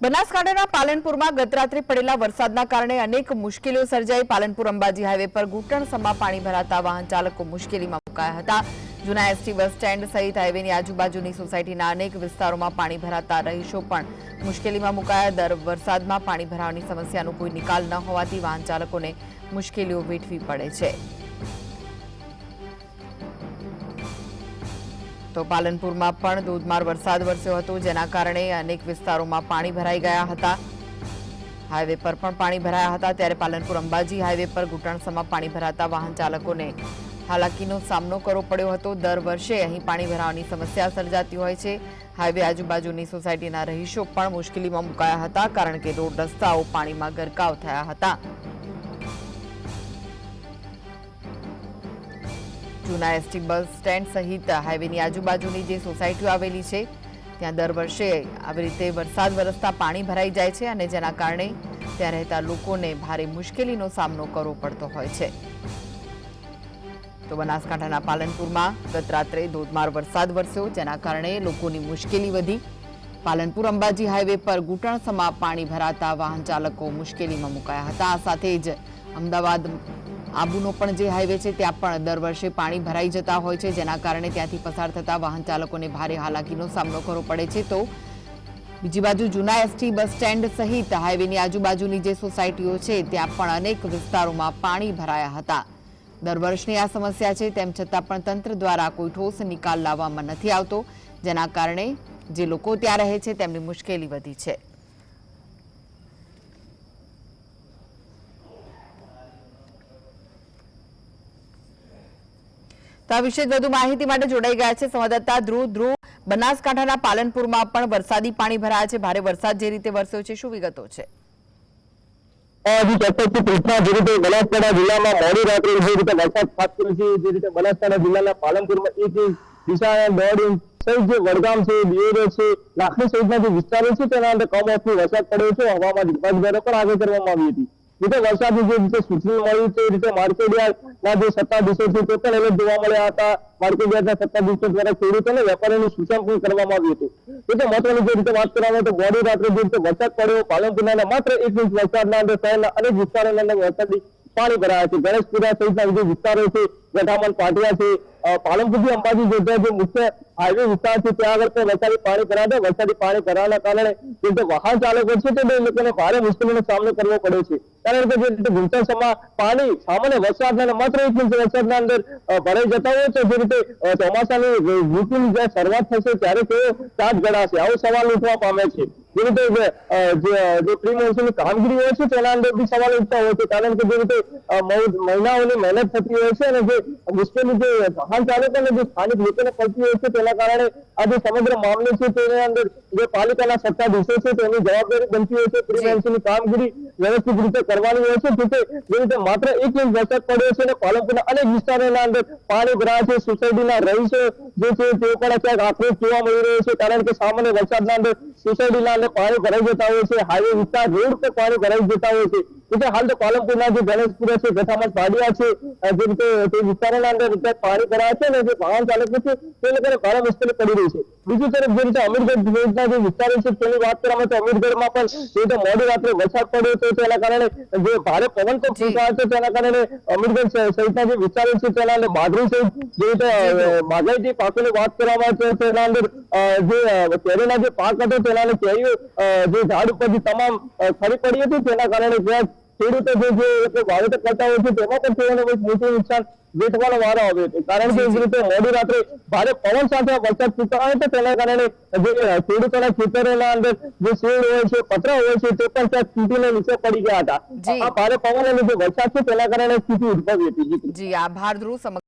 બનાસકાંઠાના પાલનપુરમાં ગતરાત્રે પડેલા વરસાદના કારણે અનેક મુશ્કેલીઓ સર્જાઈ। પાલનપુર અંબાજી હાઈવે પર ઘૂંટણસમાં પાણી ભરાતા વાહન ચાલકો મુશ્કેલીમાં મુકાયા હતા। જૂના એસટી બસ સ્ટેન્ડ સહિત હાઈવેની આજુબાજુની સોસાયટીના અનેક વિસ્તારોમાં પાણી ભરાતા રહીશો પણ મુશ્કેલીમાં મુકાયા। દર વરસાદમાં પાણી ભરાવાની સમસ્યાનો કોઈ નિકાલ ન હોવાથી વાહન ચાલકોને મુશ્કેલીઓ વેઠવી પડે છે। तो पालनपुर में पण धोधमार वरसाद वरस्यो हतो, जेना कारणे अनेक विस्तारों पाणी भराई गया हता। हाईवे पर पण पाणी भराया हता, त्यारे पालनपुर अंबाजी हाईवे पर घूंटणसमा पाणी भराता वाहन चालकोने हालाकीनो सामनो करवो पड्यो हतो। दर वर्षे अहीं पाणी भरावानी समस्या सर्जाती होय छे। हाईवे आजुबाजुनी सोसायटीना रहीशो पण मुश्केलीमां मुकाया हता, कारण के रोड रસ્તાઓ पाणीमां गरकाव थया हता। जूना एसटी बस स्टेन्ड सहित हाईवेनी आजुबाजुनी जे सोसायटीओ आवेली छे त्यां दर वर्षे આવી રીતે વરસાદ વરસતા પાણી ભરાઈ જાય છે અને જેના કારણે ત્યાં રહેતા લોકોને ભારે મુશ્કેલીનો સામનો કરવો પડતો હોય છે। તો બનાસકાંઠાના પાલનપુરમાં ગત રાત્રે ધોધમાર વરસાદ વરસ્યો, જેના કારણે લોકોની મુશ્કેલી વધી। પાલનપુર અંબાજી હાઈવે પર ઘૂંટણસમાં પાણી ભરાતા વાહન ચાલકો મુશ્કેલીમાં મુકાયા હતા। આ સાથે જ અમદાવાદ आबूनो पण जे हाईवे छे त्यां पण दर वर्षे पाणी भराई जता होय छे, जेना कारणे त्यांथी पसार थता वाहन चालकोने भारे हालाकीनो सामनो करवो पड़े छे। तो बीजी बाजु जूना एसटी बस स्टेन्ड सहित हाईवेनी आजुबाजुनी जे सोसायटीओ छे त्यां पण अनेक विस्तारोमां पाणी भराया हता। दर वर्षनी आ समस्या छे, तेम छतां पण तंत्र द्वारा कोई ठोस निकाल लाववामां नथी आवतो, जेना कारणे जे लोको त्यां रहे छे तेमनी मुश्केली वधी छे। तो आ विषय વધુ માહિતી માટે જોડાઈ ગયા છે સંવાદદાતા ધ્રુવ। બનાસકાંઠાના પાલનપુરમાં પણ વરસાદી પાણી ભરાયા છે। ભારે વરસાદ જે રીતે વરસ્યો છે, શું વિગતો છે? જે રીતે બનાસકાંઠા જિલ્લામાં મોડી રાત્રે જે રીતે વરસાદ ખાસ કરીને જે રીતે બનાસકાંઠા જિલ્લાના પાલનપુરમાં 1 ઇંચ, ડીસા 1.5 ઇંચ સહિત જે વડગામ છે, દિયોદર છે, લાખણી સહિતના જે વિસ્તારો છે તેના અંદર કમોસમી વરસાદ પડ્યો છે। હવામાન વિભાગ દ્વારા પણ આગાહી કરવામાં આવી હતી। રીતે વરસાદની જે રીતે સૂચના મળી તે રીતે માર્કેટયાર્ડના જે સત્તાધીશો છે તે પણ એલર્ટ જોવા મળ્યા હતા। માર્કેટયાર્ડના સત્તાધીશો દ્વારા ખેડૂતોને વેપારીઓની સૂચના પણ કરવામાં આવી હતી। એટલે મહત્વની જે રીતે વાત કરવામાં તો મોડી રાત્રે જે રીતે વરસાદ પડ્યો, પાલનપુરના માત્ર 1 ઇંચ વરસાદના અંદર શહેરના અનેક વિસ્તારોની અંદર વરસાદી પાણી ભરાયા છે। ગણેશપુરા સહિતના જે વિસ્તારો છે, ગઠામણ, પાટિયા છે, પાલનપુરથી અંબાજી જતા જે મુખ્ય હાઈવે વિસ્તાર છે ત્યાં આગળ પણ વરસાદી પાણી ભરાયા। વરસાદી પાણી ભરાવાના કારણે જે વાહન ચાલકો છે તે લોકોને ભારે મુશ્કેલીનો સામનો કરવો પડે છે, કારણ કે જે રીતે ઘૂંટણસમાં પાણી સામાન્ય વરસાદના માત્ર 1 ઇંચ વરસાદના અંદર ભરાઈ જતા હોય છે। જે રીતે ચોમાસાની ઋતુની જ્યારે શરૂઆત થશે ત્યારે તેઓ ચાટ ગળાશે, આવો સવાલ ઉઠવા પામે છે। જે રીતે જે પ્રી મોન્સૂનની કામગીરી હોય છે તેના અંદર બી સવાલ ઉઠતા હોય છે, કારણ કે જે રીતે મહિનાઓની મહેનત થતી હોય છે અને જે મુશ્કેલી જે વાહન ચાલકો અને જે સ્થાનિક લોકોને પડતી હોય છે તેના કારણે આ જે સમગ્ર મામલો છે તેની અંદર જે પાલિકાના સત્તાધીશો છે તેની જવાબદારી બનતી હોય છે પ્રી મોન્સૂનની કામગીરી વ્યવસ્થિત રીતે કરવાની હોય છે। જે રીતે માત્ર 1 ઇંચ વરસાદ પડ્યો છે અને પાલનપુરના અનેક વિસ્તારોના અંદર પાણી ભરાયા છે। સોસાયટીના રહીશો જે છે તેઓ પણ ક્યાંક આક્રોશ જોવા મળી રહ્યો છે, કારણ કે સામાન્ય વરસાદના અંદર સોસાયટીના અંદર પાણી ભરાઈ જતા હોય છે, હાઈવે વિસ્તાર રોડ પર પાણી ભરાઈ જતા હોય છે। એટલે હાલ તો પાલનપુરના જે ગણેશપુરા છે, ગઠામણ, પાડિયા છે, જે રીતે તે વિસ્તારોના અંદર પાણી ભરાયા છે અને જે વાહન ચાલકો છે તે લોકોને ભારે મુશ્કેલી પડી રહી છે। બીજી તરફ જે રીતે અમીરગઢ સહિતના જે વિસ્તારો છે તેની વાત કરવામાં તો અમીરગઢમાં પણ જે રીતે મોડી રાત્રે વરસાદ પડ્યો છે તેના કારણે જે ભારે પવન પણ ફૂંકાયો છે તેના કારણે અમીરગઢ સહિતના જે વિસ્તારો છે તેના અંદર બાજરી સહિત જે રીતે બાગાયતી પાકોની વાત કરવામાં આવે છે તેના અંદર જે કેરીના જે પાક હતો તેના અંદર કેરીઓ જે ઝાડ ઉપરથી તમામ ખરી પડી હતી, તેના કારણે ખેડૂતો જે વાવેતર કરતા હોય છે તેમાં પણ તેઓને મોટું નુકસાન વેઠવાનો વારો આવ્યો હતો, કારણ કે જે રીતે મોડી રાત્રે ભારે પવન સાથે વરસાદ ફૂંકાયો હતો તેના કારણે જે ખેડૂતોના ખેતરોના અંદર જે શેડ હોય છે, પતરા હોય છે તે પણ ત્યાં તૂટીને નીચે પડી ગયા હતા। આ ભારે પવન અને જે વરસાદ છે તેના કારણે સ્થિતિ ઉદ્ભવી હતી। જી, આભાર ધ્રુવ।